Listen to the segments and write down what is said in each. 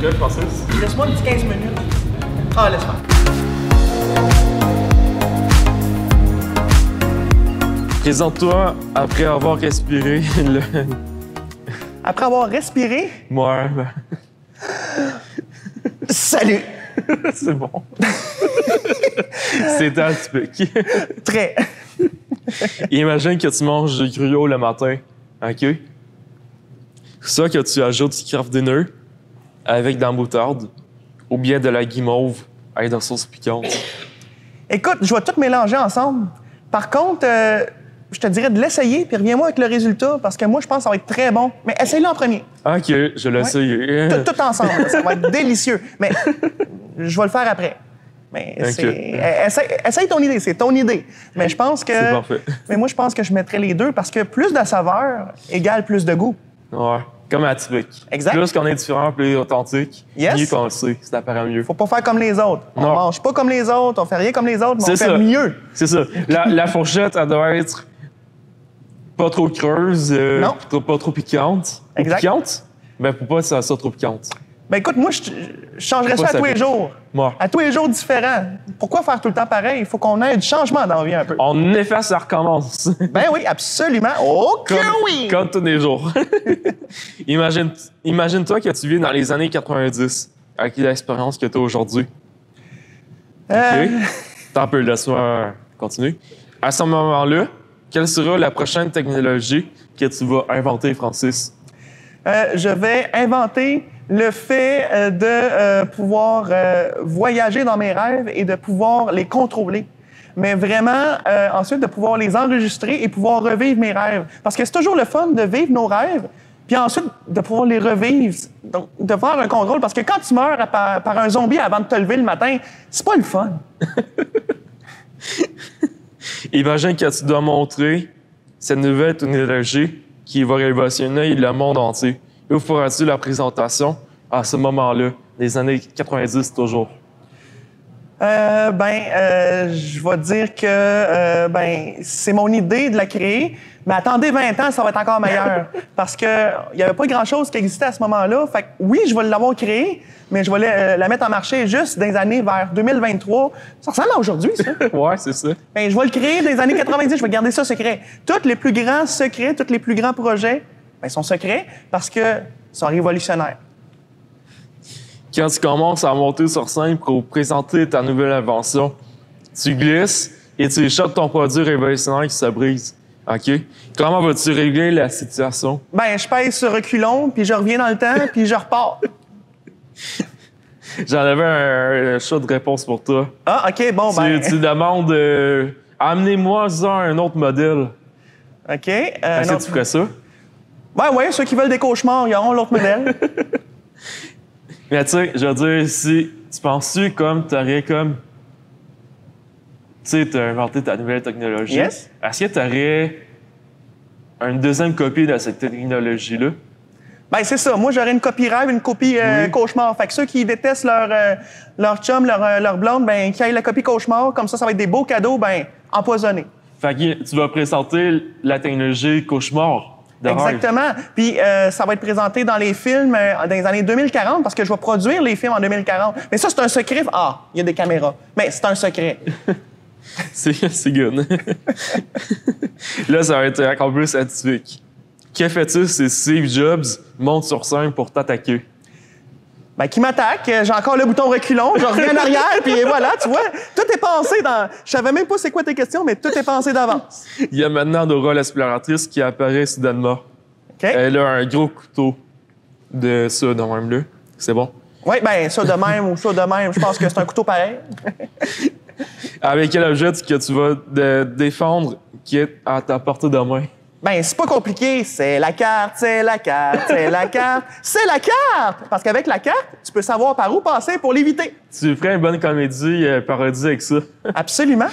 prêt, Francis? Laisse-moi un petit 15 minutes. Ah, laisse-moi. Présente-toi après avoir respiré le... Après avoir respiré, Ouais, salut! c'est bon. C'est atypique. Très. Imagine que tu manges du gruau le matin, OK? Ça que tu ajoutes du craft dinner avec de la moutarde ou bien de la guimauve avec de la sauce piquante. Écoute, je vais tout mélanger ensemble. Par contre, je te dirais de l'essayer, puis reviens-moi avec le résultat, parce que moi, je pense que ça va être très bon. Mais essaye-le en premier. OK, je l'ai essayé. Tout ensemble, là, ça va être délicieux. Mais je vais le faire après. Mais essaye ton idée, c'est ton idée. Mais je pense que... C'est parfait. Mais moi, je pense que je mettrais les deux, parce que plus de saveur égale plus de goût. Ouais, comme atypique. Exact. Plus qu'on est différent, plus authentique, Yes. mieux qu'on le sait, ça apparaît mieux. Faut pas faire comme les autres. On Non. mange pas comme les autres, on fait rien comme les autres, mais on C'est fait ça. mieux. C'est ça. La fourchette, elle doit être pas trop creuse, Non. pas trop piquante. Ou Exact. piquante? Ben, faut pas que ça soit trop piquante. Ben écoute, moi, je changerais Faut ça à pas tous les savoir. jours. Moi. À tous les jours différents. Pourquoi faire tout le temps pareil? Il faut qu'on ait du changement dans la vie un peu. En effet, ça recommence. Ben oui, absolument. Oh que oui! Comme tous les jours. Imagine-toi que tu vis dans les années 90 avec l'expérience que tu as aujourd'hui. Euh, OK? T'as un peu, laisse-moi continuer. À ce moment-là, quelle sera la prochaine technologie que tu vas inventer, Francis? je vais inventer le fait de pouvoir voyager dans mes rêves et de pouvoir les contrôler. Mais vraiment, ensuite, de pouvoir les enregistrer et pouvoir revivre mes rêves. Parce que c'est toujours le fun de vivre nos rêves, puis ensuite de pouvoir les revivre. Donc, de faire un contrôle. Parce que quand tu meurs par un zombie avant de te lever le matin, c'est pas le fun. Imagine que tu dois montrer cette nouvelle technologie qui va révolutionner le monde entier. Où feras-tu la présentation à ce moment-là, des années 90 toujours? Je vais dire que c'est mon idée de la créer, mais attendez 20 ans, ça va être encore meilleur. Parce qu'il n'y avait pas grand-chose qui existait à ce moment-là. Fait que oui, je vais l'avoir créé, mais je vais la mettre en marché juste dans les années vers 2023. Ça ressemble à aujourd'hui, ça. Ouais, c'est ça. Ben, je vais le créer dans les années 90, je vais garder ça secret. Tous les plus grands secrets, tous les plus grands projets, sont secrets parce que sont révolutionnaires. Quand tu commences à monter sur scène pour présenter ta nouvelle invention, tu glisses et tu échappes ton produit révolutionnaire qui se brise. OK? Comment vas-tu régler la situation? Ben, je pèse sur reculons, puis je reviens dans le temps, puis je repars. J'en avais un choix de réponse pour toi. Ah, OK, bon, Tu demandes amenez-moi un autre modèle. OK. Est-ce que tu ferais ça? Oui, ceux qui veulent des cauchemars, ils auront l'autre modèle. Mais tu sais, je veux dire, si tu penses-tu comme t'aurais comme. Tu sais, t'as inventé ta nouvelle technologie. Yes. Est-ce que t'aurais une deuxième copie de cette technologie-là? Ben, c'est ça. Moi, j'aurais une copie rêve, une copie cauchemar. Fait que ceux qui détestent leur chum, leur blonde, ben, qui aillent la copie cauchemar, comme ça va être des beaux cadeaux, ben, empoisonnés. Fait que tu vas présenter la technologie cauchemar. De rêve. Exactement. Puis ça va être présenté dans les films dans les années 2040 parce que je vais produire les films en 2040. Mais ça, c'est un secret. Ah, il y a des caméras. Mais c'est un secret. C'est good. Là, ça va être encore plus atypique. Que fais-tu si Steve Jobs monte sur scène pour t'attaquer? Ben, qui m'attaque, j'ai encore le bouton reculon, je reviens en arrière, puis voilà, tu vois, tout est pensé dans... Je savais même pas c'est quoi tes questions, mais tout est pensé d'avance. Il y a maintenant Dora l'exploratrice qui apparaît soudainement. OK? Elle a un gros couteau de ça, de même là. C'est bon? Oui, ben ça de même ou ça de même, je pense que c'est un couteau pareil. Avec quel objet que tu vas défendre qui est à ta portée de main? Ben, c'est pas compliqué. C'est la carte, c'est la carte, c'est la carte, c'est la carte! Parce qu'avec la carte, tu peux savoir par où passer pour l'éviter. Tu ferais une bonne comédie parodie avec ça. Absolument.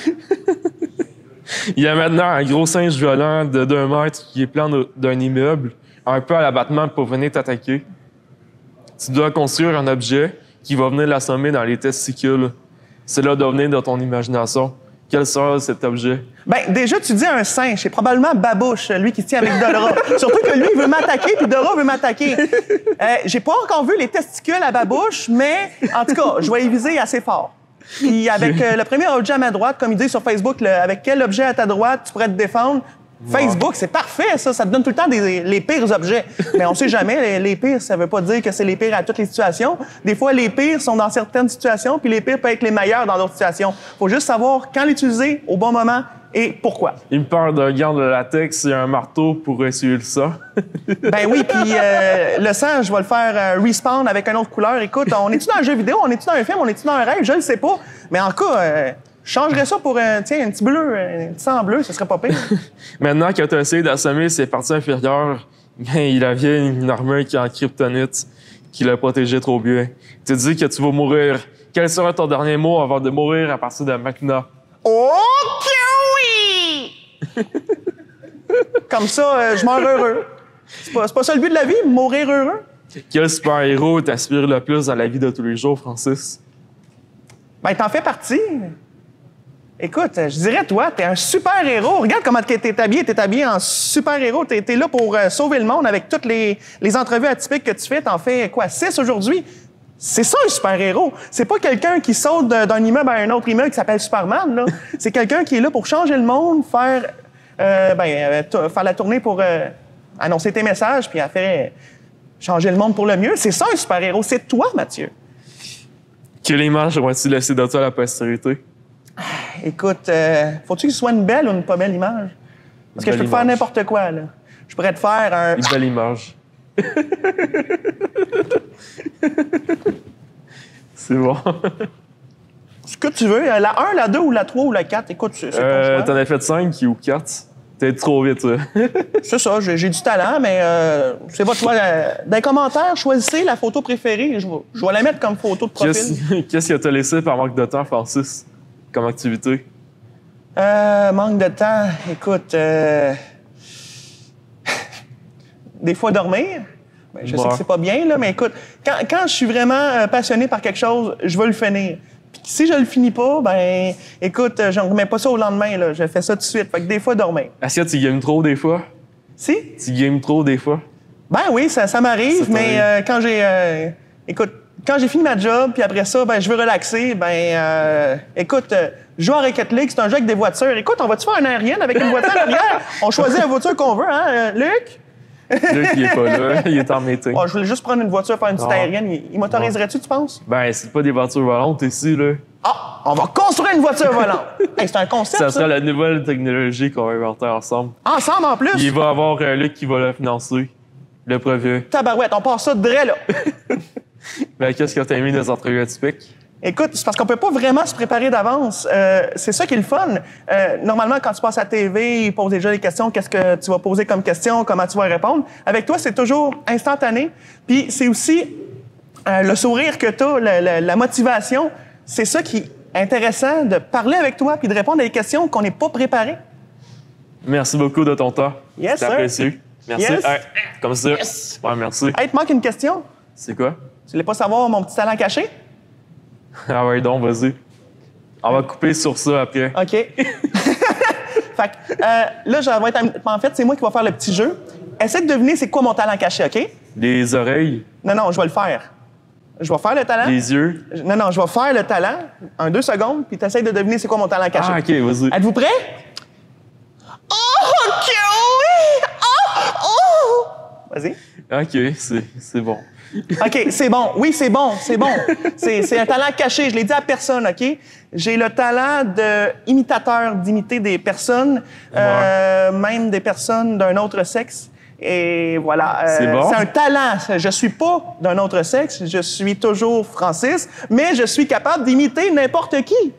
Il y a maintenant un gros singe violent de 2 mètres qui est plan d'un immeuble, un peu à l'abattement pour venir t'attaquer. Tu dois construire un objet qui va venir l'assommer dans les testicules. Cela doit venir de ton imagination. Quel sera cet objet? Ben, déjà, tu dis un singe. C'est probablement Babouche, lui qui se tient avec Dora. Surtout que lui, il veut m'attaquer, puis Dora veut m'attaquer. J'ai pas encore vu les testicules à Babouche, mais en tout cas, je vais y viser assez fort. Puis avec le premier objet à ma droite, comme il dit sur Facebook, avec quel objet à ta droite tu pourrais te défendre? Facebook, c'est parfait, ça. Ça te donne tout le temps les pires objets. Mais on sait jamais, les pires, ça veut pas dire que c'est les pires à toutes les situations. Des fois, les pires sont dans certaines situations, puis les pires peuvent être les meilleurs dans d'autres situations. Faut juste savoir quand l'utiliser, au bon moment, et pourquoi. Il me parle d'un gant de latex et un marteau pour essuyer le sang. Ben oui, puis le sang, je vais le faire respawn avec une autre couleur. Écoute, on est-tu dans un jeu vidéo, on est-tu dans un film, on est-tu dans un rêve? Je le sais pas. Mais en tout cas, je changerais ça pour un petit bleu, un petit sang bleu, ce serait pas pire. Maintenant que tu as essayé d'assommer ses parties inférieures, il avait une armure qui est en kryptonite qui l'a protégé trop bien. Tu te dis que tu vas mourir. Quel sera ton dernier mot avant de mourir à partir de maintenant? OK, oui! Comme ça, je meurs heureux. C'est pas ça le but de la vie, mourir heureux? Quel super-héros t'inspire le plus dans la vie de tous les jours, Francis? Ben, t'en fais partie. Écoute, je dirais, toi, t'es un super-héros. Regarde comment t'es habillé. T'es habillé en super-héros. T'es là pour sauver le monde avec toutes les entrevues atypiques que tu fais. T'en fais, quoi, 6 aujourd'hui? C'est ça, un super-héros. C'est pas quelqu'un qui saute d'un immeuble à un autre immeuble qui s'appelle Superman, là. C'est quelqu'un qui est là pour changer le monde, faire la tournée pour annoncer tes messages, puis faire changer le monde pour le mieux. C'est ça, un super-héros. C'est toi, Mathieu. Quelle image aurais-tu laissé de toi à la postérité? Écoute, faut-tu que ce soit une belle ou une pas belle image? Parce que je peux te faire n'importe quoi, là. Je pourrais te faire un... Une belle image. C'est bon. Ce que tu veux. La 1, la 2 ou la 3 ou la 4, écoute, c'est ton choix. T'en as fait 5 ou 4? T'es trop vite, ça. C'est ça, j'ai du talent, mais c'est votre choix. Dans les commentaires, choisissez la photo préférée. Je vais la mettre comme photo de profil. Qu'est-ce que t'as laissé par manque de temps, Francis, comme activité? Manque de temps, écoute... Des fois, dormir. Ben, je sais que c'est pas bien, là, mais écoute, quand je suis vraiment passionné par quelque chose, je veux le finir. Puis si je le finis pas, ben écoute, je ne remets pas ça au lendemain, là. Je fais ça tout de suite. Fait que des fois, dormir. Est-ce que tu games trop des fois? Si? Tu games trop des fois? Ben oui, ça m'arrive, mais quand j'ai... écoute, quand j'ai fini ma job, puis après ça, ben je veux relaxer, écoute, jouer à Rocket League, c'est un jeu avec des voitures. Écoute, on va-tu faire un aérienne avec une voiture arrière? On choisit la voiture qu'on veut, hein, Luc? Luc, il est pas là, il est en meeting. Oh, je voulais juste prendre une voiture, faire une petite aérienne. Il m'autoriserait-tu, tu penses? Ben, c'est pas des voitures volantes ici, là. Ah! On va construire une voiture volante! Hey, c'est un concept, ça sera la nouvelle technologie qu'on va inventer ensemble. Ensemble, en plus? Il va y avoir Luc qui va le financer, le projet. Tabarouette, on part ça de là. Ben, qu'est-ce que t'as mis dans les entrevues atypiques? Écoute, c'est parce qu'on peut pas vraiment se préparer d'avance. C'est ça qui est le fun. Normalement, quand tu passes à la TV, ils posent déjà les questions. Qu'est-ce que tu vas poser comme question? Comment tu vas répondre? Avec toi, c'est toujours instantané. Puis c'est aussi le sourire que tu as, la motivation. C'est ça qui est intéressant, de parler avec toi puis de répondre à des questions qu'on n'est pas préparé. Merci beaucoup de ton temps. Yes, c'est apprécié. Merci. Yes. Hey, comme ça. Yes. Ouais, merci. Hey, te manque une question? C'est quoi? Tu voulais pas savoir mon petit talent caché? Ah ouais, donc, vas-y. On va couper sur ça après. OK. Fait que, là, en fait, c'est moi qui vais faire le petit jeu. Essaie de deviner c'est quoi mon talent caché, OK? Les oreilles. Non, je vais le faire. Je vais faire le talent. Les yeux. Non, je vais faire le talent en 2 secondes, puis tu essaies de deviner c'est quoi mon talent caché. Ah, OK, vas-y. Êtes-vous prêts? Oh, OK, oui! Oh! Vas-y. OK, c'est bon. OK, c'est bon. Oui, c'est bon. C'est un talent caché. Je l'ai dit à personne, OK? J'ai le talent d'imiter des personnes, même des personnes d'un autre sexe. Et voilà. C'est bon. C'est un talent. Je suis pas d'un autre sexe. Je suis toujours Francis, mais je suis capable d'imiter n'importe qui.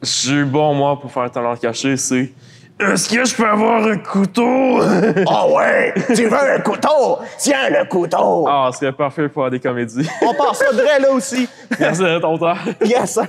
Je suis bon, moi, pour faire un talent caché, c'est... Est-ce que je peux avoir un couteau? Oh ouais! Tu veux un couteau? Tiens le couteau! Ah, ce serait parfait pour faire des comédies. On passe ça de là aussi. Merci de ton temps. Yes, sir.